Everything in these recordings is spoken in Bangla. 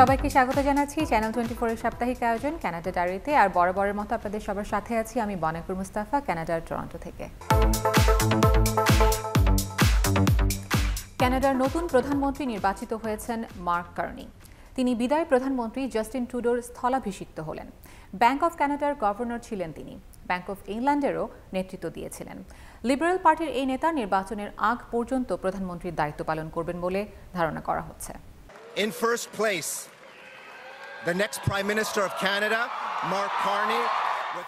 সবাইকে স্বাগত জানাচ্ছি চ্যানেল 24 এর সাপ্তাহিক আয়োজন কানাডা ডায়েরিতে। আর বরাবরের মতো আপনাদের সবার সাথে আছি আমি বনাকুর মুস্তাফা, কানাডার টরন্টো থেকে। কানাডার নতুন প্রধানমন্ত্রী নির্বাচিত হয়েছেন মার্ক কার্নি। তিনি বিদায়ী প্রধানমন্ত্রী জাস্টিন ট্রুডোর স্থলাভিষিক্ত হলেন। ব্যাংক অফ কানাডার গভর্নর ছিলেন তিনি। ব্যাংক অফ ইংল্যান্ডেরও নেতৃত্ব দিয়েছিলেন। লিবারেল পার্টির এই নেতা নির্বাচনের আগ পর্যন্ত প্রধানমন্ত্রীর দায়িত্ব পালন করবেন বলে ধারণা করা হচ্ছে। In first place, the next Prime Minister of Canada, Mark Carney.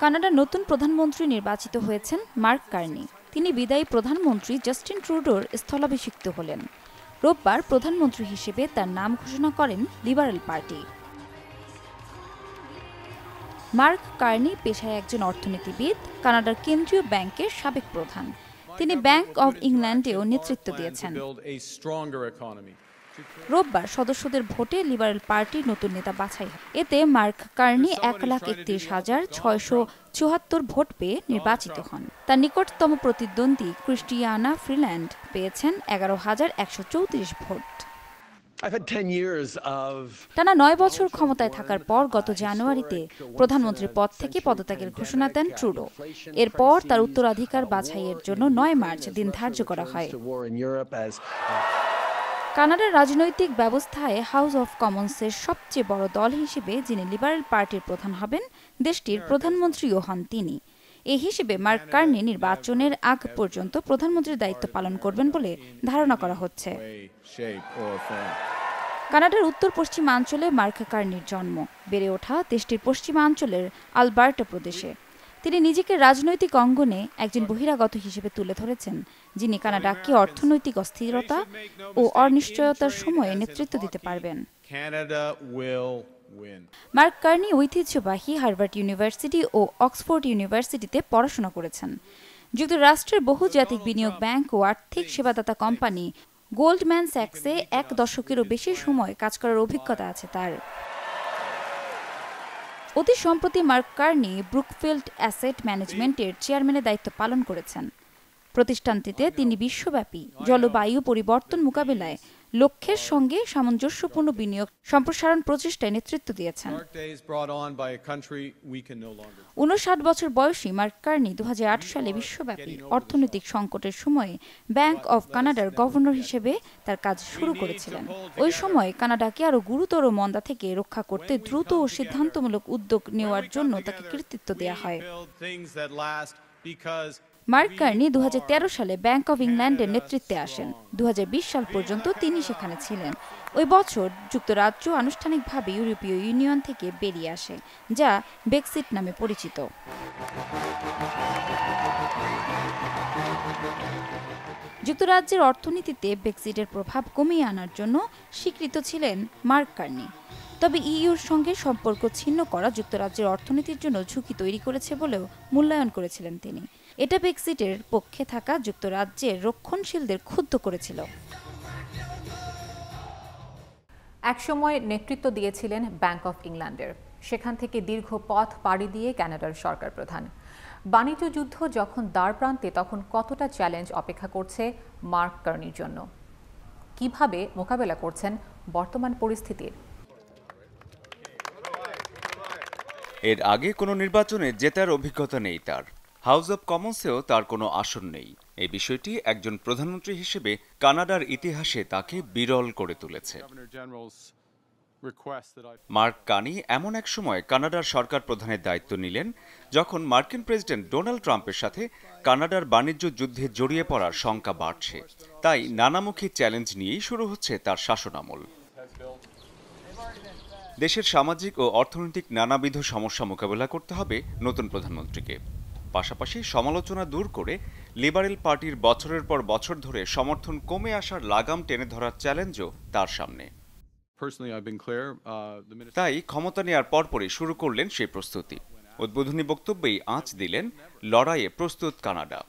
কানাডার নতুন প্রধানমন্ত্রী নির্বাচিত হয়েছেন মার্ক কার্নি। তিনি বিদায়ী প্রধানমন্ত্রী জাস্টিন ট্রুডোর স্থলাভিষিক্ত হলেন। রোববার প্রধানমন্ত্রী হিসেবে তার নাম ঘোষণা করেন লিবারেল পার্টি। মার্ক কার্নি পেশায় একজন অর্থনীতিবিদ, কানাডার কেন্দ্রীয় ব্যাংকের সাবেক প্রধান। তিনি ব্যাংক অব ইংল্যান্ডেও নেতৃত্ব দিয়েছেন। রোববার সদস্যদের ভোটে লিবারেল পার্টির নতুন নেতা বাছাই হয়। এতে মার্ক কার্নি 1,31,674 ভোট পেয়ে নির্বাচিত হন। তার নিকটতম প্রতিদ্বন্দ্বী ক্রিস্টিয়ানা ফ্রিল্যান্ড পেয়েছেন 11,134 ভোট। টানা 9 বছর ক্ষমতায় থাকার পর গত জানুয়ারিতে প্রধানমন্ত্রীর পদ থেকে পদত্যাগের ঘোষণা দেন ট্রুডো। এরপর তার উত্তরাধিকার বাছাইয়ের জন্য 9 মার্চ দিন ধার্য করা হয়। কানাডার রাজনৈতিক ব্যবস্থায় হাউস অব কমন্সের সবচেয়ে বড় দল হিসেবে যিনি লিবারেল পার্টির প্রধান হবেন, দেশটির প্রধানমন্ত্রীও হন তিনি। এই হিসেবে মার্ক কার্নি নির্বাচনের আগ পর্যন্ত প্রধানমন্ত্রীর দায়িত্ব পালন করবেন বলে ধারণা করা হচ্ছে। কানাডার উত্তর পশ্চিমাঞ্চলে মার্ক কার্নির জন্ম। বেড়ে ওঠা দেশটির পশ্চিমাঞ্চলের আলবার্টা প্রদেশে। তিনি নিজেকে রাজনৈতিক অঙ্গনে একজন বহিরাগত হিসেবে তুলে ধরেছেন, যিনি কানাডাকে অর্থনৈতিক অস্থিরতা ও অনিশ্চয়তার সময়ে নেতৃত্ব দিতে পারবেন। মার্ক কার্নি ঐতিহ্যবাহী হার্ভার্ড ইউনিভার্সিটি ও অক্সফোর্ড ইউনিভার্সিটিতে পড়াশোনা করেছেন। যুক্তরাষ্ট্রের বহুজাতিক বিনিয়োগ ব্যাংক ও আর্থিক সেবাদাতা কোম্পানি গোল্ডম্যান স্যাক্সে 1 দশকেরও বেশি সময় কাজ করার অভিজ্ঞতা আছে তার। অতি সম্প্রতি মার্ক কার্নি ব্রুকফিল্ড অ্যাসেট ম্যানেজমেন্টের চেয়ারম্যানের দায়িত্ব পালন করেছেন। প্রতিষ্ঠানটিতে তিনি বিশ্বব্যাপী জলবায়ু পরিবর্তন মোকাবিলায় লক্ষ্যের সঙ্গে সামঞ্জস্যপূর্ণ বিনিয়োগ সম্প্রসারণ প্রচেষ্টায় নেতৃত্ব দিয়েছেন। 59 বছর বয়সী মার্ক কার্নি 2008 সালে বিশ্বব্যাপী অর্থনৈতিক সংকটের সময়ে ব্যাংক অব কানাডার গভর্নর হিসেবে তার কাজ শুরু করেছিলেন। ওই সময় কানাডাকে আরও গুরুতর মন্দা থেকে রক্ষা করতে দ্রুত ও সিদ্ধান্তমূলক উদ্যোগ নেওয়ার জন্য তাকে কৃতিত্ব দেওয়া হয়। মার্ক কার্নি 2013 সালে ব্যাংক অব ইংল্যান্ডের নেতৃত্বে আসেন। 2020 সাল পর্যন্ত তিনি সেখানে ছিলেন। ওই বছর যুক্তরাজ্য আনুষ্ঠানিকভাবে ইউরোপীয় ইউনিয়ন থেকে বেরিয়ে আসে, যা ব্রেক্সিট নামে পরিচিত। যুক্তরাজ্যের অর্থনীতিতে ব্রেক্সিটের প্রভাব কমিয়ে আনার জন্য স্বীকৃত ছিলেন মার্ক কার্নি। তবে ইইউর সঙ্গে সম্পর্ক ছিন্ন করা যুক্তরাজ্যের অর্থনীতির জন্য ঝুঁকি তৈরি করেছে বলেও মূল্যায়ন করেছিলেন তিনি। এটা ব্রেক্সিটের পক্ষে থাকা যুক্তরাজ্যের রক্ষণশীলদের ক্ষুব্ধ করেছিল। একসময় নেতৃত্ব দিয়েছিলেন ব্যাংক অফ ইংল্যান্ডের। সেখান থেকে দীর্ঘ পথ পাড়ি দিয়ে কানাডার সরকার প্রধান। বাণিজ্য যুদ্ধ যখন দ্বারপ্রান্তে, তখন কতটা চ্যালেঞ্জ অপেক্ষা করছে মার্ক কার্নির জন্য? কিভাবে মোকাবেলা করছেন বর্তমান পরিস্থিতির? এর আগে কোনো নির্বাচনে জেতার অভিজ্ঞতা নেই তার। হাউস অব কমন্সেও তার কোনো আসন নেই। এই বিষয়টি একজন প্রধানমন্ত্রী হিসেবে কানাডার ইতিহাসে তাকে বিরল করে তুলেছে। মার্ক কার্নি এমন এক সময় কানাডার সরকার প্রধানের দায়িত্ব নিলেন যখন মার্কিন প্রেসিডেন্ট ডোনাল্ড ট্রাম্পের সাথে কানাডার বাণিজ্য যুদ্ধে জড়িয়ে পড়ার শঙ্কা বাড়ছে। তাই নানামুখী চ্যালেঞ্জ নিয়েই শুরু হচ্ছে তার শাসনামল। দেশের সামাজিক ও অর্থনৈতিক নানাবিধ সমস্যা মোকাবেলা করতে হবে নতুন প্রধানমন্ত্রীকে। পাশাপাশি সমালোচনা দূর করে লিবারেল পার্টির বছরের পর বছর ধরে সমর্থন কমে আসার লাগাম টেনে ধরার চ্যালেঞ্জও তার সামনে। তাই ক্ষমতা নেয়ার পরপরই শুরু করলেন সেই প্রস্তুতি। উদ্বোধনী বক্তব্যেই আঁচ দিলেন লড়াইয়ে প্রস্তুত কানাডা।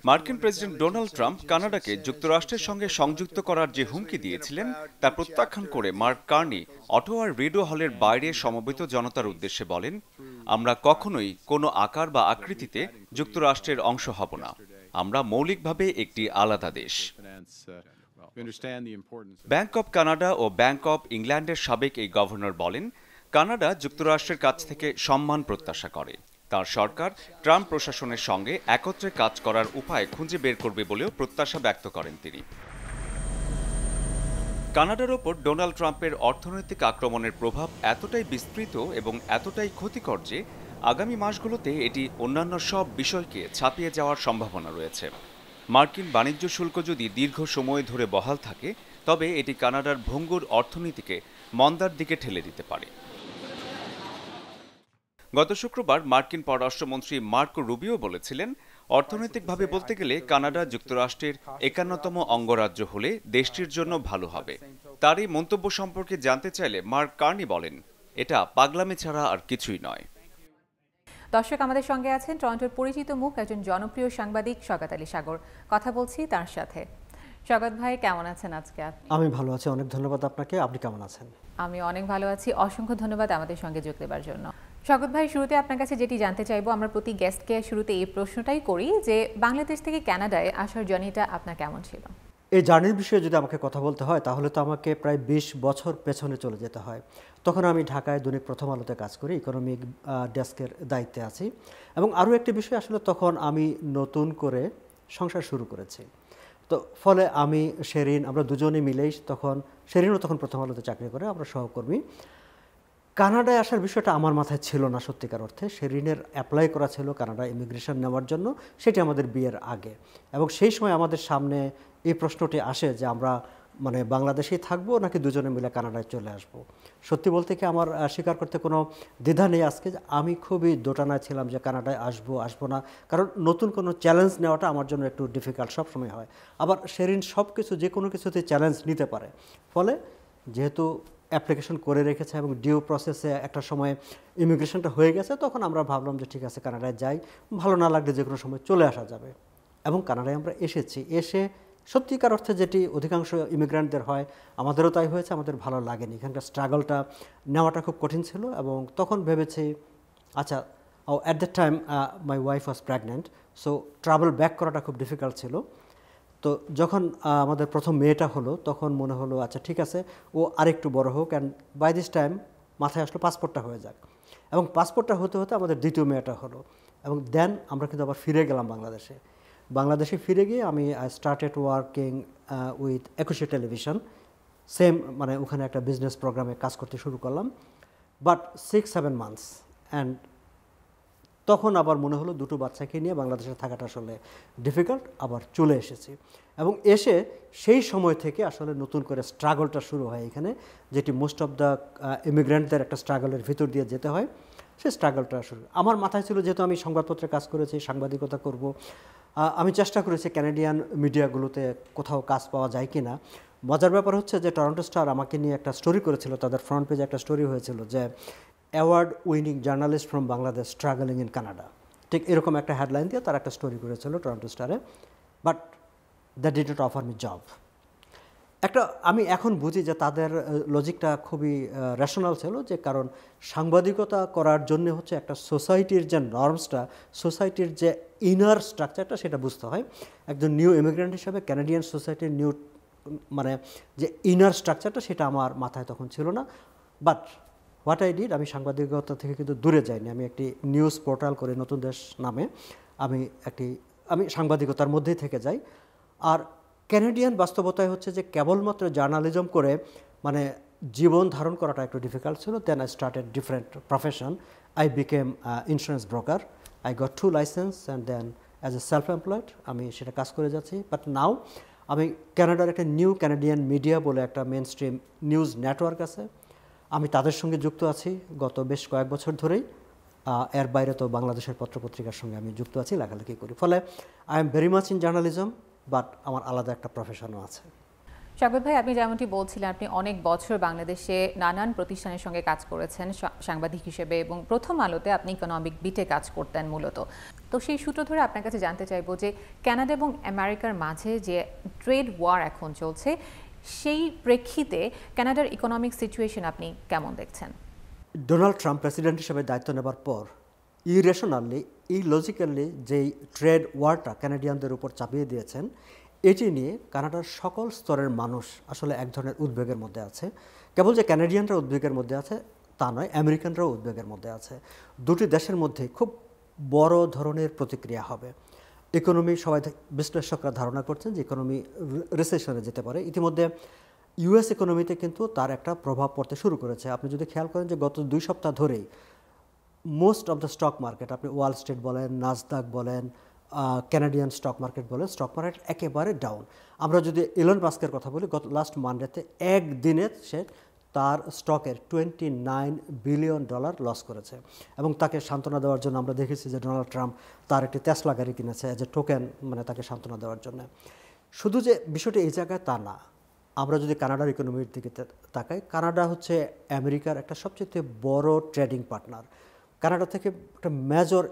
মার্কিন প্রেসিডেন্ট ডোনাল্ড ট্রাম্প কানাডাকে যুক্তরাষ্ট্রের সঙ্গে সংযুক্ত করার যে হুমকি দিয়েছিলেন তা প্রত্যাখ্যান করে মার্ক কার্নি অটোয়ার রিডো হলের বাইরে সমবেত জনতার উদ্দেশ্যে বলেন, আমরা কখনোই কোনো আকার বা আকৃতিতে যুক্তরাষ্ট্রের অংশ হব না। আমরা মৌলিকভাবে একটি আলাদা দেশ। ব্যাংক অব কানাডা ও ব্যাংক অব ইংল্যান্ডের সাবেক এই গভর্নর বলেন, কানাডা যুক্তরাষ্ট্রের কাছ থেকে সম্মান প্রত্যাশা করে। তার সরকার ট্রাম্প প্রশাসনের সঙ্গে একত্রে কাজ করার উপায় খুঁজে বের করবে বলেও প্রত্যাশা ব্যক্ত করেন তিনি। কানাডার ওপর ডোনাল্ড ট্রাম্পের অর্থনৈতিক আক্রমণের প্রভাব এতটাই বিস্তৃত এবং এতটাই ক্ষতিকর যে আগামী মাসগুলোতে এটি অন্যান্য সব বিষয়কে ছাপিয়ে যাওয়ার সম্ভাবনা রয়েছে। মার্কিন বাণিজ্য শুল্ক যদি দীর্ঘ সময় ধরে বহাল থাকে, তবে এটি কানাডার ভঙ্গুর অর্থনীতিকে মন্দার দিকে ঠেলে দিতে পারে। গত শুক্রবার মার্কিন পররাষ্ট্রমন্ত্রী মার্কো রুবিও বলেছিলেন, অর্থনৈতিকভাবে বলতে গেলে কানাডা যুক্তরাষ্ট্রের 51তম অঙ্গরাজ্য হলে দেশটির জন্য ভালো হবে। তার এই মন্তব্য সম্পর্কে জানতে চাইলে মার্ক কার্নি বলেন, এটা পাগলামি ছাড়া আর কিছুই নয়। দর্শক, আমাদের সঙ্গে আছেন টরন্টোর পরিচিত মুখ, একজন জনপ্রিয় সাংবাদিক শওকত আলী সাগর। কথা বলছি তার সাথে। শওকত ভাই, কেমন আছেন আজকে? আমি ভালো আছি, অনেক ধন্যবাদ আপনাকে। আপনি কেমন আছেন? আমি অনেক ভালো আছি, অসংখ্য ধন্যবাদ আমাদের সঙ্গে যোগ দেওয়ার জন্য। শওকত ভাই, শুরুতে আপনার কাছে যেটি জানতে চাইবো, আমরা প্রতি গেস্টকে শুরুতে এই প্রশ্নটাই করি যে বাংলাদেশ থেকে কানাডায় আসার জার্নিটা আপনার কেমন ছিল? এই জার্নির বিষয়ে যদি আমাকে কথা বলতে হয় তাহলে তো আমাকে প্রায় 20 বছর পেছনে চলে যেতে হয়। তখন আমি ঢাকায় দৈনিক প্রথম আলোতে কাজ করি, ইকোনমিক ডেস্কের দায়িত্বে আছি। এবং আরও একটি বিষয়, আসলে তখন আমি নতুন করে সংসার শুরু করেছি। তো ফলে আমি শেরিন, আমরা দুজনে মিলেই তখন, শেরিনও তখন প্রথম আলোতে চাকরি করে, আমরা সহকর্মী। কানাডায় আসার বিষয়টা আমার মাথায় ছিল না সত্যিকার অর্থে। শেরিনের অ্যাপ্লাই করা ছিল কানাডা ইমিগ্রেশন নেওয়ার জন্য, সেটি আমাদের বিয়ের আগে। এবং সেই সময় আমাদের সামনে এই প্রশ্নটি আসে যে আমরা বাংলাদেশেই থাকবো নাকি দুজনে মিলে কানাডায় চলে আসব। সত্যি বলতে কি আমার স্বীকার করতে কোনো দ্বিধা নেই আজকে, যে আমি খুবই দোটানায় ছিলাম যে কানাডায় আসবো না, কারণ নতুন কোনো চ্যালেঞ্জ নেওয়াটা আমার জন্য একটু ডিফিকাল্ট সবসময় হয়। আবার শেরিন সব কিছু, যে কোনো কিছুতে চ্যালেঞ্জ নিতে পারে। ফলে যেহেতু অ্যাপ্লিকেশন করে রেখেছে এবং ডিউ প্রসেসে একটা সময় ইমিগ্রেশনটা হয়ে গেছে, তখন আমরা ভাবলাম যে ঠিক আছে কানাডায় যাই, ভালো না লাগলে যে কোনো সময় চলে আসা যাবে। এবং কানাডায় আমরা এসেছি। এসে সত্যিকার অর্থে যেটি অধিকাংশ ইমিগ্রেন্টদের হয়, আমাদেরও তাই হয়েছে, আমাদের ভালো লাগেনি। এখানকার স্ট্রাগলটা নেওয়াটা খুব কঠিন ছিল। এবং তখন ভেবেছি, আচ্ছা, at that time my wife was pregnant, so travel back করাটা খুব ডিফিকাল্ট ছিল। তো যখন আমাদের প্রথম মেয়েটা হলো, তখন মনে হলো আচ্ছা ঠিক আছে, ও আরেকটু বড় হোক, অ্যান্ড বাই দিস টাইম মাথায় আসলো পাসপোর্টটা হয়ে যাক। এবং পাসপোর্টটা হতে হতে আমাদের দ্বিতীয় মেয়েটা হলো। এবং দেন আমরা কিন্তু আবার ফিরে গেলাম বাংলাদেশে ফিরে গিয়ে আমি started working with 21 television, same ওখানে একটা বিজনেস প্রোগ্রামে কাজ করতে শুরু করলাম। বাট 6-7 মান্থস, অ্যান্ড তখন আবার মনে হলো দুটো বাচ্চাকে নিয়ে বাংলাদেশে থাকাটা আসলে ডিফিকাল্ট, আবার চলে এসেছি। এবং এসে সেই সময় থেকে আসলে নতুন করে স্ট্রাগলটা শুরু হয় এখানে, যেটি মোস্ট অফ দ্য ইমিগ্রেন্টদের একটা স্ট্রাগলের ভিতর দিয়ে যেতে হয়। সেই স্ট্রাগলটা শুরু আমার মাথায় ছিল, যেহেতু আমি সংবাদপত্রে কাজ করেছি, সাংবাদিকতা করব, আমি চেষ্টা করেছি ক্যানাডিয়ান মিডিয়াগুলোতে কোথাও কাজ পাওয়া যায় কি না। মজার ব্যাপার হচ্ছে যে টরন্টো স্টার আমাকে নিয়ে একটা স্টোরি করেছিল, তাদের ফ্রন্ট পেজে একটা স্টোরি হয়েছিল যে award winning journalist from Bangladesh struggling in Canada, ঠিক এরকম একটা হেডলাইন দিয়ে তারা একটা স্টোরি করেছিল টরন্টো স্টারে। But that did not offer me job. আমি এখন বুঝি যে তাদের লজিকটা খুবই রেশনাল ছিল, যে কারণ সাংবাদিকতা করার জন্য হচ্ছে একটা সোসাইটির যে নর্মসটা, সোসাইটির যে ইনার স্ট্রাকচারটা, সেটা বুঝতে হয়। একজন নিউ ইমিগ্রেন্ট হিসাবে ক্যানাডিয়ান সোসাইটির যে ইনার স্ট্রাকচারটা, সেটা আমার মাথায় তখন ছিল না। বাট হোয়াট আই ডিড, আমি সাংবাদিকতা থেকে কিন্তু দূরে যাইনি। আমি একটি নিউজ পোর্টাল করে, নতুন দেশ নামে, আমি সাংবাদিকতার মধ্যেই থেকে যাই। আর ক্যানাডিয়ান বাস্তবতায় হচ্ছে যে কেবলমাত্র জার্নালিজম করে জীবন ধারণ করাটা একটু ডিফিকাল্ট ছিল। Then I started different profession. I became insurance broker. I got 2 licence, and then as a self employed আমি সেটা কাজ করে যাচ্ছি। বাট নাও আমি ক্যানাডার একটা নিউ ক্যানাডিয়ান মিডিয়া বলে একটা মেন স্ট্রিম নিউজ নেটওয়ার্ক আছে, আমি তাদের সঙ্গে যুক্ত আছি গত বেশ কয়েক বছর ধরেই। এর বাইরে তো বাংলাদেশের পত্রপত্রিকার সঙ্গে আমি যুক্ত আছি, লেখালেখি করি। ফলে I am very much in journalism, but আমার আলাদা একটা প্রফেশনও আছে। শওকত ভাই, আপনি যেমনটি বলছিলেন, আপনি অনেক বছর বাংলাদেশে নানান প্রতিষ্ঠানের সঙ্গে কাজ করেছেন সাংবাদিক হিসেবে, এবং প্রথম আলোতে আপনি ইকোনমিক বিটে কাজ করতেন মূলত। তো সেই সূত্র ধরে আপনার কাছে জানতে চাইবো যে কানাডা এবং আমেরিকার মাঝে যে ট্রেড ওয়ার এখন চলছে, সেই প্রেক্ষিতে কানাডার ইকোনমিক সিচুয়েশন আপনি কেমন দেখছেন? ডোনাল্ড ট্রাম্প প্রেসিডেন্ট হিসেবে দায়িত্ব নেবার পর ইরেশনালি, ইলজিক্যালি যেই ট্রেড ওয়ারটা ক্যানাডিয়ানদের উপর চাপিয়ে দিয়েছেন, এটি নিয়ে কানাডার সকল স্তরের মানুষ আসলে এক ধরনের উদ্বেগের মধ্যে আছে। কেবল যে ক্যানাডিয়ানরা উদ্বেগের মধ্যে আছে তা নয়, আমেরিকানরাও উদ্বেগের মধ্যে আছে। দুটি দেশের মধ্যে খুব বড় ধরনের প্রতিক্রিয়া হবে। ইকোনমি সবাই বিশ্লেষকরা ধারণা করছেন যে ইকোনমি রিসেশনে যেতে পারে। ইতিমধ্যে ইউএস ইকোনমিতে কিন্তু তার একটা প্রভাব পড়তে শুরু করেছে। আপনি যদি খেয়াল করেন যে গত 2 সপ্তাহ ধরেই most of the stock market, আপনি ওয়াল স্ট্রিট বলেন, নাসদাক বলেন, ক্যানাডিয়ান স্টক মার্কেট বলেন, স্টক মার্কেট একেবারে ডাউন। আমরা যদি ইলন মাস্কের কথা বলি, গত লাস্ট মানডেতে একদিনে সে তার স্টকের $29 বিলিয়ন লস করেছে। এবং তাকে সান্ত্বনা দেওয়ার জন্য আমরা দেখেছি যে ডোনাল্ড ট্রাম্প তার একটি টেসলা গাড়ি কিনেছে এজ এ টোকেন, মানে তাকে সান্ত্বনা দেওয়ার জন্য। শুধু যে বিষয়টি এই জায়গায় তা না, আমরা যদি কানাডার ইকোনমির দিকে তাকাই, কানাডা হচ্ছে আমেরিকার একটা সবচেয়ে বড় ট্রেডিং পার্টনার। কানাডা থেকে একটা মেজর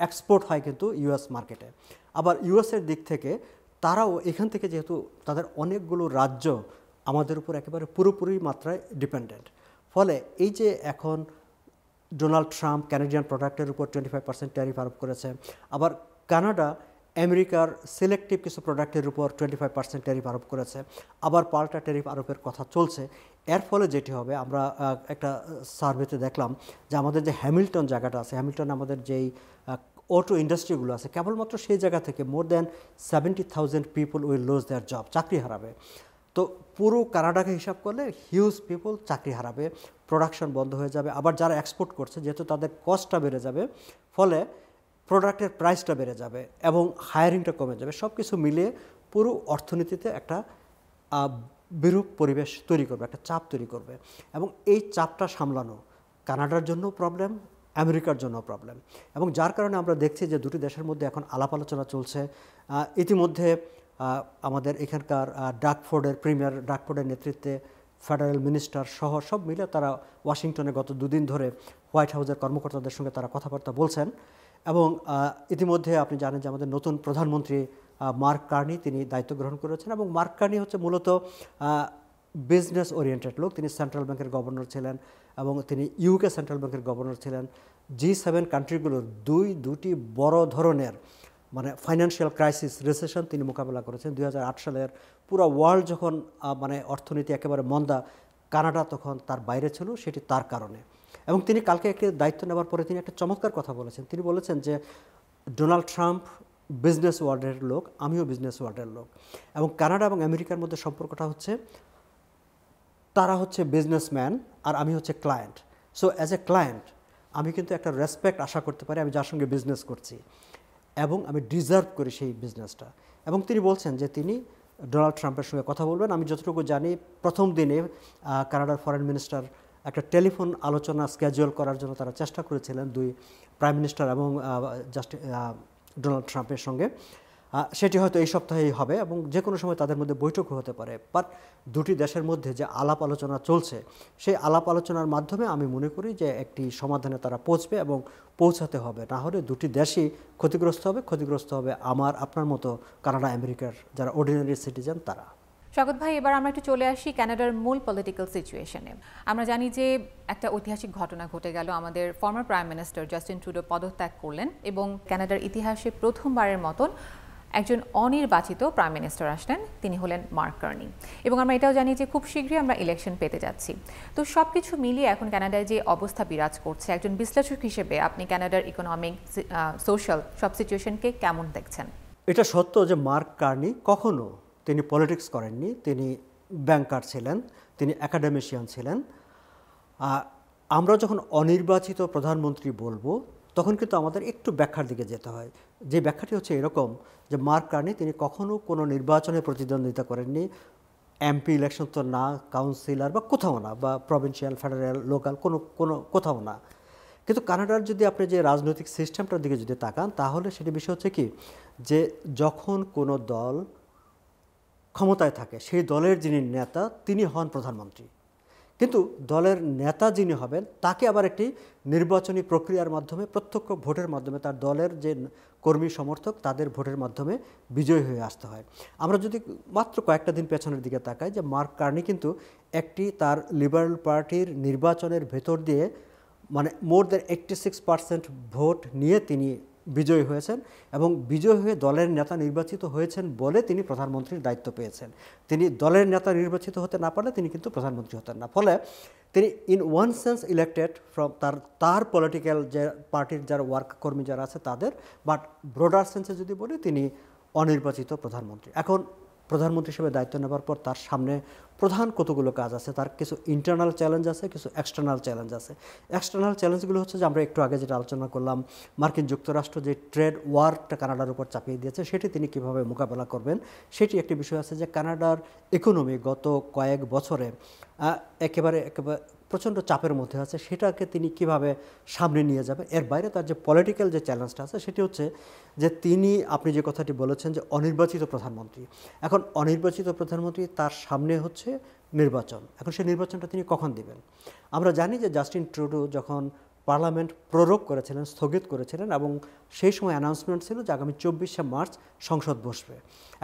এক্সপোর্ট হয় কিন্তু ইউএস মার্কেটে। আবার ইউএসের দিক থেকে তারাও এখান থেকে, যেহেতু তাদের অনেকগুলো রাজ্য আমাদের উপর একেবারে পুরোপুরি মাত্রায় ডিপেন্ডেন্ট, ফলে এই যে এখন ডোনাল্ড ট্রাম্প ক্যানাডিয়ান প্রোডাক্টের উপর 25% ট্যারিফ আরোপ করেছে, আবার কানাডা আমেরিকার সিলেক্টিভ কিছু প্রোডাক্টের উপর 25% ট্যারিফ আরোপ করেছে, আবার পাল্টা ট্যারিফ আরোপের কথা চলছে। এর ফলে যেটি হবে, আমরা একটা সার্ভেতে দেখলাম যে আমাদের যে হ্যামিল্টন জায়গাটা আছে, হ্যামিল্টন আমাদের যেই অটো ইন্ডাস্ট্রিগুলো আছে, কেবলমাত্র সেই জায়গা থেকে more than 70,000 people will lose there job, চাকরি হারাবে। তো পুরো কানাডাকে হিসাব করলে হিউজ পিপল চাকরি হারাবে, প্রোডাকশন বন্ধ হয়ে যাবে। আবার যারা এক্সপোর্ট করছে, যেহেতু তাদের কস্টটা বেড়ে যাবে, ফলে প্রোডাক্টের প্রাইসটা বেড়ে যাবে এবং হায়ারিংটা কমে যাবে। সব কিছু মিলিয়ে পুরো অর্থনীতিতে একটা বিরূপ পরিবেশ তৈরি করবে, একটা চাপ তৈরি করবে। এবং এই চাপটা সামলানো কানাডার জন্য প্রবলেম, আমেরিকার জন্য প্রবলেম। এবং যার কারণে আমরা দেখছি যে দুটি দেশের মধ্যে এখন আলাপ আলোচনা চলছে। ইতিমধ্যে আমাদের এখানকার প্রিমিয়ার ডাকফোর্ডের নেতৃত্বে ফেডারেল মিনিস্টার সহ সব মিলে তারা ওয়াশিংটনে গত 2 দিন ধরে হোয়াইট হাউসের কর্মকর্তাদের সঙ্গে তারা কথাবার্তা বলছেন। এবং ইতিমধ্যে আপনি জানেন যে আমাদের নতুন প্রধানমন্ত্রী মার্ক কার্নি, তিনি দায়িত্ব গ্রহণ করেছেন। এবং মার্ক কার্নি হচ্ছে মূলত বিজনেস ওরিয়েন্টেড লোক। তিনি সেন্ট্রাল ব্যাংকের গভর্নর ছিলেন এবং তিনি ইউকে সেন্ট্রাল ব্যাংকের গভর্নর ছিলেন। G7 কান্ট্রিগুলোর দুটি বড় ধরনের মানে ফাইন্যান্সিয়াল ক্রাইসিস, রিসেশন তিনি মোকাবেলা করেছেন। 2008 সালের পুরো ওয়ার্ল্ড যখন মানে অর্থনীতি একেবারে মন্দা, কানাডা তখন তার বাইরে ছিল, সেটি তার কারণে। এবং তিনি কালকে একটি দায়িত্ব নেওয়ার পরে তিনি একটা চমৎকার কথা বলেছেন। তিনি বলেছেন যে ডোনাল্ড ট্রাম্প বিজনেস ওয়ার্ল্ডের লোক, আমিও বিজনেস ওয়ার্ল্ডের লোক। এবং কানাডা এবং আমেরিকার মধ্যে সম্পর্কটা হচ্ছে, তারা হচ্ছে বিজনেসম্যান আর আমি হচ্ছে client. So as a client আমি কিন্তু একটা রেসপেক্ট আশা করতে পারি আমি যার সঙ্গে বিজনেস করছি, এবং আমি ডিজার্ভ করি সেই বিজনেসটা। এবং তিনি বলছেন যে তিনি ডোনাল্ড ট্রাম্পের সঙ্গে কথা বলবেন। আমি যতটুকু জানি প্রথম দিনে কানাডার ফরেন মিনিস্টার একটা আলোচনা স্কেজুয়াল করার জন্য তারা চেষ্টা করেছিলেন, 2 প্রাইম মিনিস্টার এবং ডোনাল্ড ট্রাম্পের সঙ্গে। সেটি হয়তো এই সপ্তাহেই হবে এবং যে কোনো সময় তাদের মধ্যে বৈঠকও হতে পারে। বাট দুটি দেশের মধ্যে যে আলাপ আলোচনা চলছে, সেই আলাপ আলোচনার মাধ্যমে আমি মনে করি যে একটি সমাধানে তারা পৌঁছবে এবং পৌঁছাতে হবে। না হলে দুটি দেশই ক্ষতিগ্রস্ত হবে আমার আপনার মতো কানাডা আমেরিকার যারা অর্ডিনারি সিটিজেন তারা। স্বাগত ভাই, এবার আমরা একটু চলে আসি কানাডার মূল পলিটিক্যাল সিচুয়েশনে। আমরা জানি যে একটা ঐতিহাসিক ঘটনা ঘটে গেল, আমাদের former prime minister Justin Trudeau পদত্যাগ করলেন এবং কানাডার ইতিহাসে প্রথমবারের মতন একজন অনির্বাচিত প্রাইম মিনিস্টার আসলেন, তিনি হলেন মার্ক কার্নি। এবং আমরা এটাও জানি যে খুব শীঘ্রই আমরা ইলেকশন পেতে যাচ্ছি। তো সব কিছু মিলিয়ে এখন কানাডায় যে অবস্থা বিরাজ করছে, একজন বিশ্লেষক হিসেবে আপনি কানাডার ইকোনমিক, সোশ্যাল সব সিচুয়েশনকে কেমন দেখছেন? এটা সত্য যে মার্ক কার্নি কখনো তিনি পলিটিক্স করেননি, তিনি ব্যাংকার ছিলেন, তিনি একাডেমিশিয়ান ছিলেন। আমরা যখন অনির্বাচিত প্রধানমন্ত্রী বলবো তখন কিন্তু আমাদের একটু ব্যাখ্যার দিকে যেতে হয়। যে ব্যাখ্যাটি হচ্ছে এরকম যে মার্ক কার্নি তিনি কখনো কোনো নির্বাচনে প্রতিদ্বন্দ্বিতা করেননি, এমপি ইলেকশন তো না, কাউন্সিলর বা কোথাও না, বা প্রভিন্সিয়াল, ফেডারেল, লোকাল কোথাও না। কিন্তু কানাডার যদি আপনি যে রাজনৈতিক সিস্টেমটার দিকে যদি তাকান, তাহলে সেটি বিষয় হচ্ছে কি, যে যখন কোনো দল ক্ষমতায় থাকে সেই দলের যিনি নেতা তিনি হন প্রধানমন্ত্রী, কিন্তু দলের নেতা যিনি হবেন তাকে আবার একটি নির্বাচনী প্রক্রিয়ার মাধ্যমে, প্রত্যক্ষ ভোটের মাধ্যমে, তার দলের যে কর্মী সমর্থক তাদের ভোটের মাধ্যমে বিজয়ী হয়ে আসতে হয়। আমরা যদি মাত্র কয়েকটা দিন পেছনের দিকে তাকাই, যে মার্ক কার্নি কিন্তু একটি তার লিবারেল পার্টির নির্বাচনের ভেতর দিয়ে মানে মোর দ্যান 86% ভোট নিয়ে তিনি বিজয়ী হয়েছেন এবং বিজয়ী হয়ে দলের নেতা নির্বাচিত হয়েছেন বলে তিনি প্রধানমন্ত্রীর দায়িত্ব পেয়েছেন। তিনি দলের নেতা নির্বাচিত হতে না পারলে তিনি কিন্তু প্রধানমন্ত্রী হতেন না। ফলে তিনি in one sense elected from তার পলিটিক্যাল যে পার্টির যারা ওয়ার্ক কর্মী যারা আছে তাদের, বাট ব্রডার সেন্সে যদি বলি তিনি অনির্বাচিত প্রধানমন্ত্রী। এখন প্রধানমন্ত্রী হিসেবে দায়িত্ব নেবার পর তার সামনে প্রধান কতগুলো কাজ আছে, তার কিছু ইন্টারনাল চ্যালেঞ্জ আছে, কিছু এক্সটার্নাল চ্যালেঞ্জ আছে। এক্সটার্নাল চ্যালেঞ্জগুলো হচ্ছে যে আমরা একটু আগে যেটা আলোচনা করলাম, মার্কিন যুক্তরাষ্ট্র যে ট্রেড ওয়ারটা কানাডার উপর চাপিয়ে দিয়েছে সেটি তিনি কিভাবে মোকাবেলা করবেন সেটি একটি বিষয় আছে। যে কানাডার ইকোনমি গত কয়েক বছরে একেবারে প্রচণ্ড চাপের মধ্যে আছে, সেটাকে তিনি কিভাবে সামনে নিয়ে যাবেন। এর বাইরে তার যে পলিটিক্যাল যে চ্যালেঞ্জটা আছে সেটি হচ্ছে যে তিনি, আপনি যে কথাটি বলেছেন যে অনির্বাচিত প্রধানমন্ত্রী, এখন অনির্বাচিত প্রধানমন্ত্রী তার সামনে হচ্ছে নির্বাচন। এখন সেই নির্বাচনটা তিনি কখন দিবেন? আমরা জানি যে জাস্টিন ট্রুডো যখন পার্লামেন্ট প্রোরোগ করেছিলেন, স্থগিত করেছিলেন, এবং সেই সময় অ্যানাউন্সমেন্ট ছিল যে আগামী 24শে মার্চ সংসদ বসবে।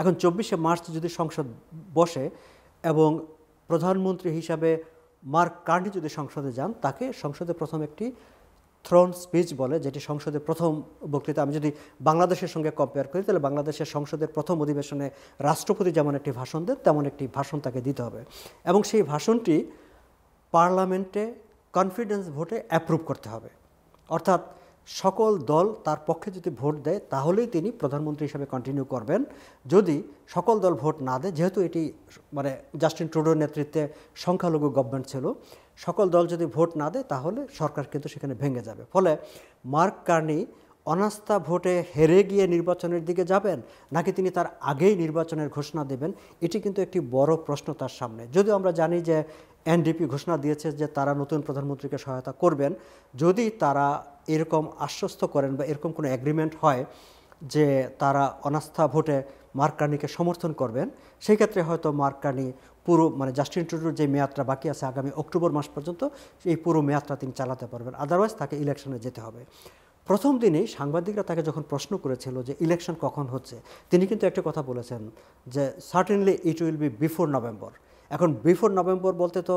এখন 24শে মার্চ যদি সংসদ বসে এবং প্রধানমন্ত্রী হিসাবে মার্ক কার্নি যদি সংসদে যান, তাকে সংসদে প্রথম একটি থ্রোন স্পিচ বলে, যেটি সংসদের প্রথম বক্তৃতা। আমি যদি বাংলাদেশের সঙ্গে কম্পেয়ার করি তাহলে বাংলাদেশের সংসদের প্রথম অধিবেশনে রাষ্ট্রপতি যেমন একটি ভাষণ দেন তেমন একটি ভাষণ তাকে দিতে হবে, এবং সেই ভাষণটি পার্লামেন্টে কনফিডেন্স ভোটে অ্যাপ্রুভ করতে হবে। অর্থাৎ সকল দল তার পক্ষে যদি ভোট দেয় তাহলেই তিনি প্রধানমন্ত্রী হিসেবে কন্টিনিউ করবেন। যদি সকল দল ভোট না দেয়, যেহেতু এটি মানে জাস্টিন ট্রুডোর নেতৃত্বে সংখ্যালঘু গভর্নমেন্ট ছিল, সকল দল যদি ভোট না দেয় তাহলে সরকার কিন্তু সেখানে ভেঙে যাবে। ফলে মার্ক কার্নি অনাস্থা ভোটে হেরে গিয়ে নির্বাচনের দিকে যাবেন নাকি তিনি তার আগেই নির্বাচনের ঘোষণা দেবেন, এটি কিন্তু একটি বড় প্রশ্ন তার সামনে। যদিও আমরা জানি যে এনডিপি ঘোষণা দিয়েছে যে তারা নতুন প্রধানমন্ত্রীকে সহায়তা করবেন যদি তারা এরকম আশ্বস্ত করেন বা এরকম কোনো এগ্রিমেন্ট হয় যে তারা অনাস্থা ভোটে মার্ক কার্নিকে সমর্থন করবেন, সেই ক্ষেত্রে হয়তো মার্ক কার্নি পুরো মানে জাস্টিন ট্রুডোর যে মেয়াদটা বাকি আছে আগামী অক্টোবর মাস পর্যন্ত, এই পুরো মেয়াদটা তিনি চালাতে পারবেন। আদারওয়াইজ তাকে ইলেকশনে যেতে হবে। প্রথম দিনেই সাংবাদিকরা তাকে যখন প্রশ্ন করেছিল যে ইলেকশন কখন হচ্ছে, তিনি কিন্তু একটা কথা বলেছেন যে certainly it will be before November. এখন বিফোর নভেম্বর বলতে তো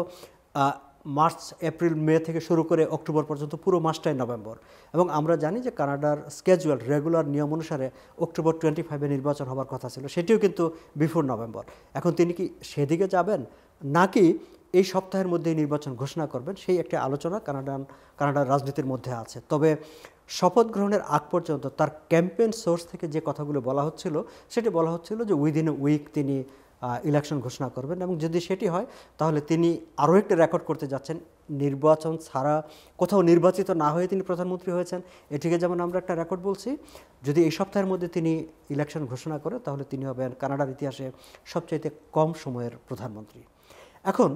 মার্চ, এপ্রিল, মে থেকে শুরু করে অক্টোবর পর্যন্ত পুরো মাসটাই নভেম্বর, এবং আমরা জানি যে কানাডার স্কেজুয়াল রেগুলার নিয়ম অনুসারে অক্টোবর 25-এ নির্বাচন হওয়ার কথা ছিল, সেটিও কিন্তু বিফোর নভেম্বর। এখন তিনি কি সেদিকে যাবেন নাকি এই সপ্তাহের মধ্যেই নির্বাচন ঘোষণা করবেন, সেই একটা আলোচনা কানাডার রাজনীতির মধ্যে আছে। তবে শপথ গ্রহণের আগ পর্যন্ত তার ক্যাম্পেইন সোর্স থেকে যে কথাগুলো বলা হচ্ছিল সেটি বলা হচ্ছিল যে উইদিন এ উইক তিনি ইলেকশন ঘোষণা করবেন, এবং যদি সেটি হয় তাহলে তিনি আরও একটা রেকর্ড করতে যাচ্ছেন। নির্বাচন ছাড়া কোথাও নির্বাচিত না হয়ে তিনি প্রধানমন্ত্রী হয়েছেন, এটিকে যেমন আমরা একটা রেকর্ড বলছি। যদি এই সপ্তাহের মধ্যে তিনি ইলেকশন ঘোষণা করে তাহলে তিনি হবেন কানাডার ইতিহাসে সবচাইতে কম সময়ের প্রধানমন্ত্রী। এখন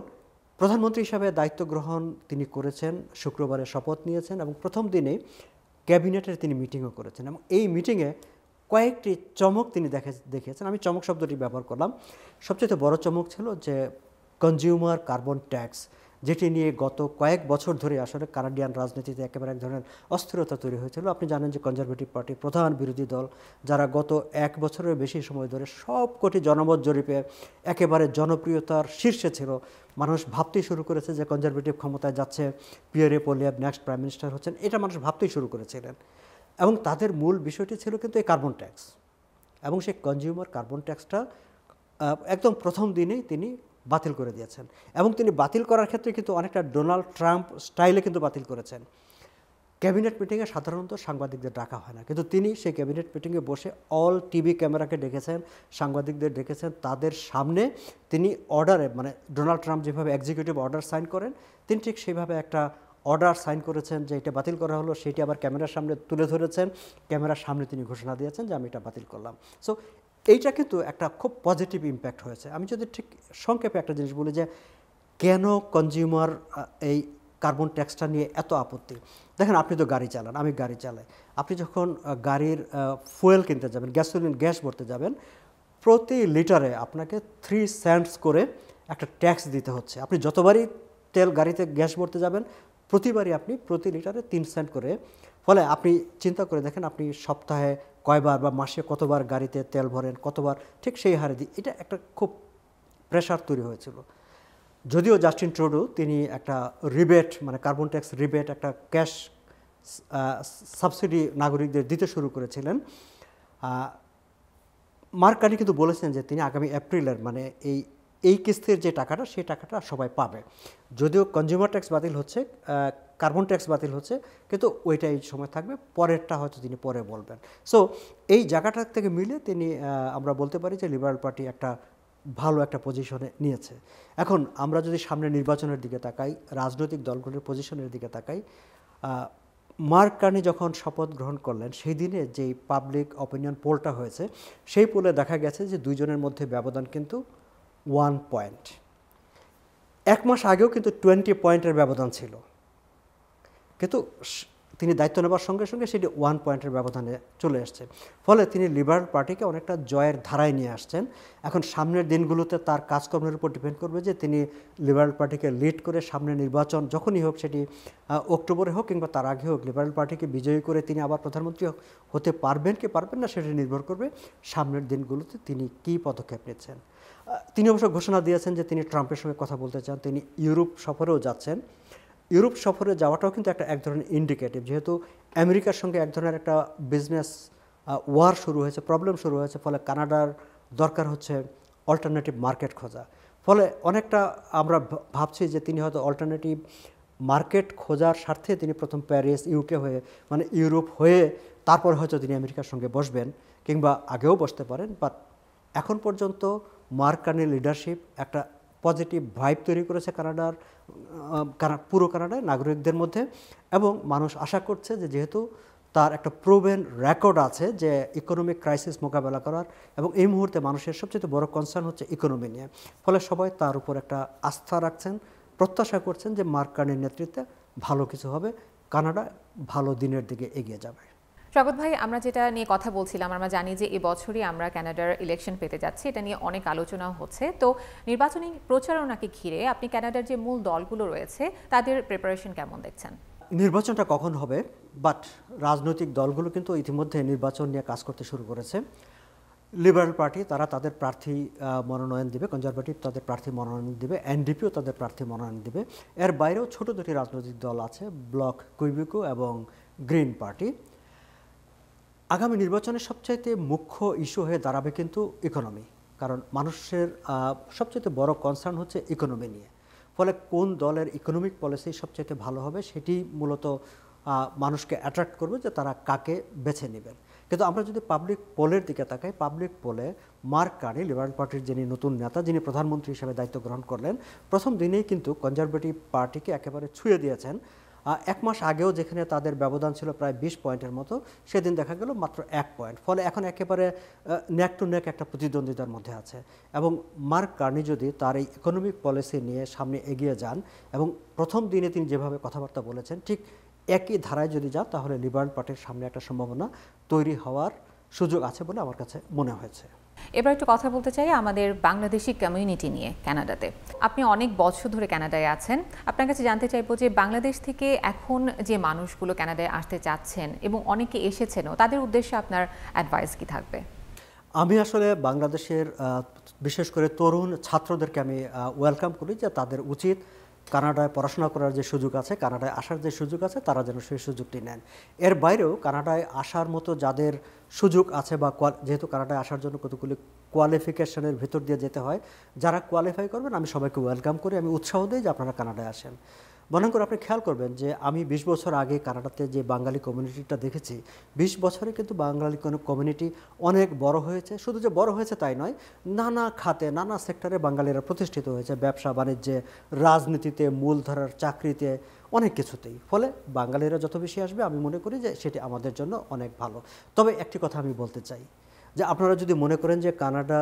প্রধানমন্ত্রী হিসাবে দায়িত্ব গ্রহণ তিনি করেছেন, শুক্রবারে শপথ নিয়েছেন, এবং প্রথম দিনে ক্যাবিনেটের তিনি মিটিংও করেছেন, এবং এই মিটিংয়ে কয়েকটি চমক তিনি দেখিয়েছেন। আমি চমক শব্দটি ব্যবহার করলাম। সবচেয়ে বড় চমক ছিল যে কনজিউমার কার্বন ট্যাক্স, যেটি নিয়ে গত কয়েক বছর ধরে আসলে কানাডিয়ান রাজনীতিতে একেবারে এক ধরনের অস্থিরতা তৈরি হয়েছিল। আপনি জানেন যে কনজারভেটিভ পার্টি প্রধান বিরোধী দল, যারা গত এক বছরের বেশি সময় ধরে সবকটি জনমত জরিপে একেবারে জনপ্রিয়তার শীর্ষে ছিল, মানুষ ভাবতেই শুরু করেছে যে কনজারভেটিভ ক্ষমতায় যাচ্ছে, পিয়ারে পোলিয়েভ নেক্সট প্রাইম মিনিস্টার হচ্ছেন, এটা মানুষ ভাবতেই শুরু করেছিলেন। এবং তাদের মূল বিষয়টি ছিল কিন্তু এই কার্বন ট্যাক্স, এবং সেই কনজিউমার কার্বন ট্যাক্সটা একদম প্রথম দিনেই তিনি বাতিল করে দিয়েছেন, এবং তিনি বাতিল করার ক্ষেত্রে কিন্তু অনেকটা ডোনাল্ড ট্রাম্প স্টাইলে কিন্তু বাতিল করেছেন। ক্যাবিনেট মিটিংয়ে সাধারণত সাংবাদিকদের ডাকা হয় না, কিন্তু তিনি সেই ক্যাবিনেট মিটিংয়ে বসে অল টিভি ক্যামেরাকে ডেকেছেন, সাংবাদিকদের ডেকেছেন, তাদের সামনে তিনি অর্ডারে, মানে ডোনাল্ড ট্রাম্প যেভাবে এক্সিকিউটিভ অর্ডার সাইন করেন তিনি ঠিক সেইভাবে একটা অর্ডার সাইন করেছেন যে এটা বাতিল করা হলো, সেটি আবার ক্যামেরার সামনে তুলে ধরেছেন, ক্যামেরার সামনে তিনি ঘোষণা দিয়েছেন যে আমি এটা বাতিল করলাম। সো এইটা কিন্তু একটা খুব পজিটিভ ইম্প্যাক্ট হয়েছে। আমি যদি ঠিক সংক্ষেপে একটা জিনিস বলি যে কেন কনজিউমার এই কার্বন ট্যাক্সটা নিয়ে এত আপত্তি। দেখেন, আপনি তো গাড়ি চালান, আমি গাড়ি চালাই। আপনি যখন গাড়ির ফুয়েল কিনতে যাবেন, গ্যাস ভরতে যাবেন, প্রতি লিটারে আপনাকে 3 সেন্টস করে একটা ট্যাক্স দিতে হচ্ছে। আপনি যতবারই গাড়িতে গ্যাস ভরতে যাবেন প্রতিবারই আপনি প্রতি লিটারে 3 সেন্ট করে। ফলে আপনি চিন্তা করে দেখেন আপনি সপ্তাহে কয়বার বা মাসে কতবার গাড়িতে তেল ভরেন, কতবার ঠিক সেই হারে দিই। এটা একটা খুব প্রেশার তৈরি হয়েছিল। যদিও জাস্টিন ট্রুডো তিনি একটা রিবেট, মানে কার্বন ট্যাক্স রিবেট, একটা ক্যাশ সাবসিডি নাগরিকদের দিতে শুরু করেছিলেন। মার্ক কার্নি কিন্তু বলেছেন যে তিনি আগামী এপ্রিলের মানে এই কিস্তির যে টাকাটা সেই টাকাটা সবাই পাবে। যদিও কনজিউমার ট্যাক্স বাতিল হচ্ছে, কার্বন ট্যাক্স বাতিল হচ্ছে, কিন্তু ওইটা এই সময় থাকবে, পরেরটা হয়তো তিনি পরে বলবেন। সো এই জায়গাটা থেকে মিলে তিনি আমরা বলতে পারি যে লিবারেল পার্টি একটা ভালো একটা পজিশনে নিয়েছে। এখন আমরা যদি সামনে নির্বাচনের দিকে তাকাই, রাজনৈতিক দলগুলোর পজিশনের দিকে তাকাই, মার্ক কার্নি যখন শপথ গ্রহণ করলেন সেই দিনে যেই পাবলিক অপিনিয়ন পোলটা হয়েছে সেই পোলে দেখা গেছে যে দুইজনের মধ্যে ব্যবধান কিন্তু 1 পয়েন্ট। 1 মাস আগেও কিন্তু 20 পয়েন্টের ব্যবধান ছিল, কিন্তু তিনি দায়িত্ব নেবার সঙ্গে সঙ্গে সেটি 1 পয়েন্টের ব্যবধানে চলে আসছে। ফলে তিনি লিবারেল পার্টিকে অনেকটা জয়ের ধারায় নিয়ে আসছেন। এখন সামনের দিনগুলোতে তার কাজকর্মের উপর ডিপেন্ড করবে যে তিনি লিবারেল পার্টিকে লিড করে সামনে নির্বাচন যখনই হোক, সেটি অক্টোবরে হোক কিংবা তার আগে হোক, লিবারেল পার্টিকে বিজয়ী করে তিনি আবার প্রধানমন্ত্রী হতে পারবেন কি পারবেন না সেটি নির্ভর করবে সামনের দিনগুলোতে তিনি কী পদক্ষেপ নিচ্ছেন। তিনি অবশ্য ঘোষণা দিয়েছেন যে তিনি ট্রাম্পের সঙ্গে কথা বলতে চান, তিনি ইউরোপ সফরেও যাচ্ছেন। ইউরোপ সফরে যাওয়াটাও কিন্তু এক ধরনের ইন্ডিকেটিভ, যেহেতু আমেরিকার সঙ্গে এক ধরনের একটা বিজনেস ওয়ার শুরু হয়েছে, প্রবলেম শুরু হয়েছে, ফলে কানাডার দরকার হচ্ছে অল্টারনেটিভ মার্কেট খোঁজা। ফলে অনেকটা আমরা ভাবছি যে তিনি হয়তো অল্টারনেটিভ মার্কেট খোঁজার স্বার্থে তিনি প্রথম প্যারিস ইউকে হয়ে মানে ইউরোপ হয়ে তারপর হয়তো তিনি আমেরিকার সঙ্গে বসবেন, কিংবা আগেও বসতে পারেন। বাট এখন পর্যন্ত মার্ক কার্নির লিডারশিপ একটা পজিটিভ ভাইব তৈরি করেছে পুরো কানাডায় নাগরিকদের মধ্যে, এবং মানুষ আশা করছে যে যেহেতু তার একটা প্রুভেন রেকর্ড আছে যে ইকোনমিক ক্রাইসিস মোকাবেলা করার, এবং এই মুহূর্তে মানুষের সবচেয়ে বড় কনসার্ন হচ্ছে ইকোনমি নিয়ে, ফলে সবাই তার উপর একটা আস্থা রাখছেন, প্রত্যাশা করছেন যে মার্ক কার্নির নেতৃত্বে ভালো কিছু হবে, কানাডা ভালো দিনের দিকে এগিয়ে যাবে। স্বাগত ভাই, আমরা যেটা নিয়ে কথা বলছিলাম, আমরা জানি যে এবছরই আমরা কানাডার ইলেকশন পেতে যাচ্ছি, এটা নিয়ে অনেক আলোচনা হচ্ছে। তো নির্বাচনী প্রচারণাকে ঘিরে আপনি কানাডার যে মূল দলগুলো রয়েছে তাদের প্রিপারেশন কেমন দেখছেন? নির্বাচনটা কখন হবে, বাট রাজনৈতিক দলগুলো কিন্তু ইতিমধ্যে নির্বাচন নিয়ে কাজ করতে শুরু করেছে। লিবারেল পার্টি তারা তাদের প্রার্থী মনোনয়ন দেবে, কনজারভেটিভ তাদের প্রার্থী মনোনয়ন দেবে, এনডিপিও তাদের প্রার্থী মনোনয়ন দেবে। এর বাইরেও ছোট দুটি রাজনৈতিক দল আছে, ব্লক কুইবেকো এবং গ্রিন পার্টি। আগামী নির্বাচনের সবচাইতে মুখ্য ইস্যু হয়ে দাঁড়াবে কিন্তু ইকোনমি, কারণ মানুষের সবচাইতে বড় কনসার্ন হচ্ছে ইকোনমি নিয়ে। ফলে কোন দলের ইকোনমিক পলিসি সবচাইতে ভালো হবে সেটি মূলত মানুষকে অ্যাট্রাক্ট করবে যে তারা কাকে বেছে নেবেন। কিন্তু আমরা যদি পাবলিক পোলের দিকে তাকাই, পাবলিক পোলে মার্ক কার্নি, লিবারেল পার্টির যিনি নতুন নেতা, যিনি প্রধানমন্ত্রী হিসেবে দায়িত্ব গ্রহণ করলেন, প্রথম দিনেই কিন্তু কনজারভেটিভ পার্টিকে একেবারে ছুঁয়ে দিয়েছেন। 1 মাস আগেও যেখানে তাদের ব্যবধান ছিল প্রায় 20 পয়েন্টের মতো, সেদিন দেখা গেল মাত্র 1 পয়েন্ট। ফলে এখন একেবারে নেক টু নেক একটা প্রতিদ্বন্দ্বিতার মধ্যে আছে। এবং মার্ক কার্নি যদি তার এই ইকোনমিক পলিসি নিয়ে সামনে এগিয়ে যান এবং প্রথম দিনে তিনি যেভাবে কথাবার্তা বলেছেন ঠিক একই ধারায় যদি যান, তাহলে লিবারেল পার্টির সামনে একটা সম্ভাবনা তৈরি হওয়ার সুযোগ আছে বলে আমার কাছে মনে হয়েছে। এবার একটু কথা বলতে চাই আমাদের বাংলাদেশি কমিউনিটি নিয়ে কানাডাতে। আপনি অনেক বছর ধরে কানাডায় আছেন, আপনার কাছে জানতে চাইবো যে বাংলাদেশ থেকে এখন যে মানুষগুলো কানাডায় আসতে চাচ্ছেন এবং অনেকে এসেছেনও, তাদের উদ্দেশ্যে আপনার অ্যাডভাইস কি থাকবে? আমি আসলে বাংলাদেশের বিশেষ করে তরুণ ছাত্রদেরকে আমি ওয়েলকাম করি যে তাদের উচিত কানাডায় পড়াশোনা করার যে সুযোগ আছে, কানাডায় আসার যে সুযোগ আছে, তারা যেন সেই সুযোগটি নেন। এর বাইরেও কানাডায় আসার মতো যাদের সুযোগ আছে বা যেহেতু কানাডায় আসার জন্য কতগুলি কোয়ালিফিকেশনের ভিতর দিয়ে যেতে হয়, যারা কোয়ালিফাই করবেন আমি সবাইকে ওয়েলকাম করি, আমি উৎসাহ দিই যে আপনারা কানাডায় আসেন। মনে করে আপনি খেয়াল করবেন যে আমি 20 বছর আগে কানাডাতে যে বাঙালি কমিউনিটিটা দেখেছি, 20 বছরে কিন্তু বাঙালি কমিউনিটি অনেক বড় হয়েছে। শুধু যে বড় হয়েছে তাই নয়, নানা খাতে নানা সেক্টরে বাঙালিরা প্রতিষ্ঠিত হয়েছে, ব্যবসা বাণিজ্যে, রাজনীতিতে, মূলধারার চাকরিতে, অনেক কিছুতেই। ফলে বাঙালিরা যত বেশি আসবে আমি মনে করি যে সেটি আমাদের জন্য অনেক ভালো। তবে একটি কথা আমি বলতে চাই যে আপনারা যদি মনে করেন যে কানাডা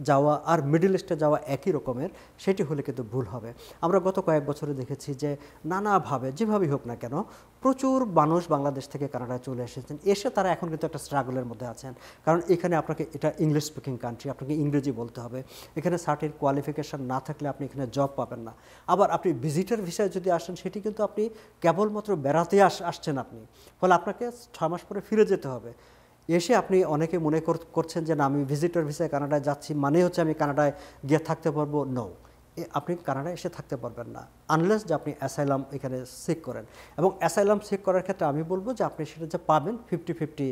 যাওয়া আর মিডল ইস্টে যাওয়া একই রকমের, সেটি হলে কিন্তু ভুল হবে। আমরা গত কয়েক বছরে দেখেছি যে নানাভাবে যেভাবেই হোক না কেন প্রচুর মানুষ বাংলাদেশ থেকে কানাডায় চলে এসেছেন, এসে তারা এখন কিন্তু একটা স্ট্রাগলের মধ্যে আছেন। কারণ এখানে আপনাকে, এটা ইংলিশ স্পিকিং কান্ট্রি, আপনাকে ইংরেজি বলতে হবে, এখানে সার্টেন কোয়ালিফিকেশান না থাকলে আপনি এখানে জব পাবেন না। আবার আপনি ভিজিটার ভিসায় যদি আসেন, সেটি কিন্তু আপনি কেবলমাত্র বেড়াতে আসছেন আপনি, ফলে আপনাকে 6 মাস পরে ফিরে যেতে হবে। এসে আপনি অনেকে মনে করছেন যে না আমি ভিজিটর ভিসায় কানাডায় যাচ্ছি মানে হচ্ছে আমি কানাডায় গিয়ে থাকতে পারবো। নো, আপনি কানাডায় এসে থাকতে পারবেন না আনলেস যে আপনি অ্যাসাইলাম এখানে সিক করেন। এবং অ্যাসাইলাম সিক করার ক্ষেত্রে আমি বলবো যে আপনি সেটা যে পাবেন 50-50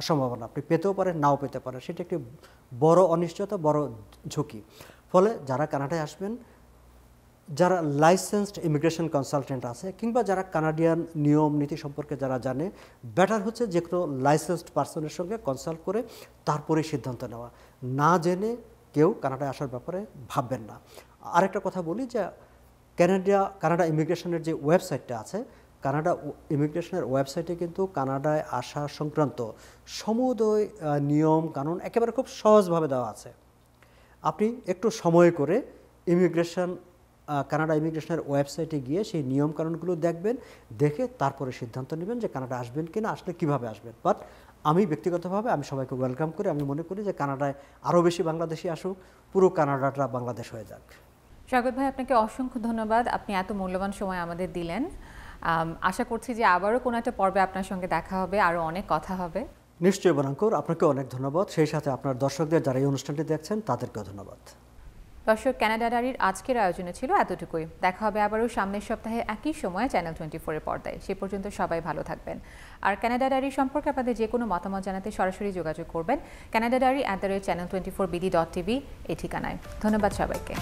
সম্ভাবনা, আপনি পেতেও পারেন নাও পেতে পারেন, সেটা একটি বড় অনিশ্চয়তা, বড় ঝুঁকি। ফলে যারা কানাডায় আসবেন, যারা লাইসেন্সড ইমিগ্রেশন কনসালটেন্ট আছে কিংবা যারা কানাডিয়ান নিয়ম নীতি সম্পর্কে যারা জানে, বেটার হচ্ছে যে কোনো লাইসেন্সড পার্সনের সঙ্গে কনসাল্ট করে তারপরে সিদ্ধান্ত নেওয়া। না জেনে কেউ কানাডায় আসার ব্যাপারে ভাববেন না। আরেকটা কথা বলি যে কানাডা ইমিগ্রেশনের যে ওয়েবসাইটটা আছে, কানাডা ইমিগ্রেশনের ওয়েবসাইটে কিন্তু কানাডায় আসা সংক্রান্ত সমুদয় নিয়ম কানুন একেবারে খুব সহজভাবে দেওয়া আছে। আপনি একটু সময় করে কানাডা ইমিগ্রেশনের ওয়েবসাইটে গিয়ে সেই নিয়মকানুনগুলো দেখবেন, দেখে তারপরে সিদ্ধান্ত নেবেন যে কানাডা আসবেন কিনা, আসলে কিভাবে আসবেন। বাট আমি ব্যক্তিগতভাবে আমি সবাইকে ওয়েলকাম করি। আমি মনে করি যে কানাডায় আরও বেশি বাংলাদেশি আসুক, পুরো কানাডাটা বাংলাদেশ হয়ে যাক। স্বাগত ভাই, আপনাকে অসংখ্য ধন্যবাদ, আপনি এত মূল্যবান সময় আমাদের দিলেন। আশা করছি যে আবারও কোনো একটা পর্বে আপনার সঙ্গে দেখা হবে, আরও অনেক কথা হবে। নিশ্চয়ই বনাঙ্কুর, আপনাকে অনেক ধন্যবাদ। সেই সাথে আপনার দর্শকদের যারা এই অনুষ্ঠানটি দেখছেন তাদেরকেও ধন্যবাদ। দর্শক, কানাডা ডায়েরির আজকের আয়োজনে ছিল এতটুকুই। দেখা হবে আবারও সামনের সপ্তাহে একই সময়ে চ্যানেল 24-এর পর্দায়। সে পর্যন্ত সবাই ভালো থাকবেন। আর কানাডা ডায়েরি সম্পর্কে আপনাদের যে কোনো মতামত জানাতে সরাসরি যোগাযোগ করবেন canadadiary@channel24bd.tv এই ঠিকানায়। ধন্যবাদ সবাইকে।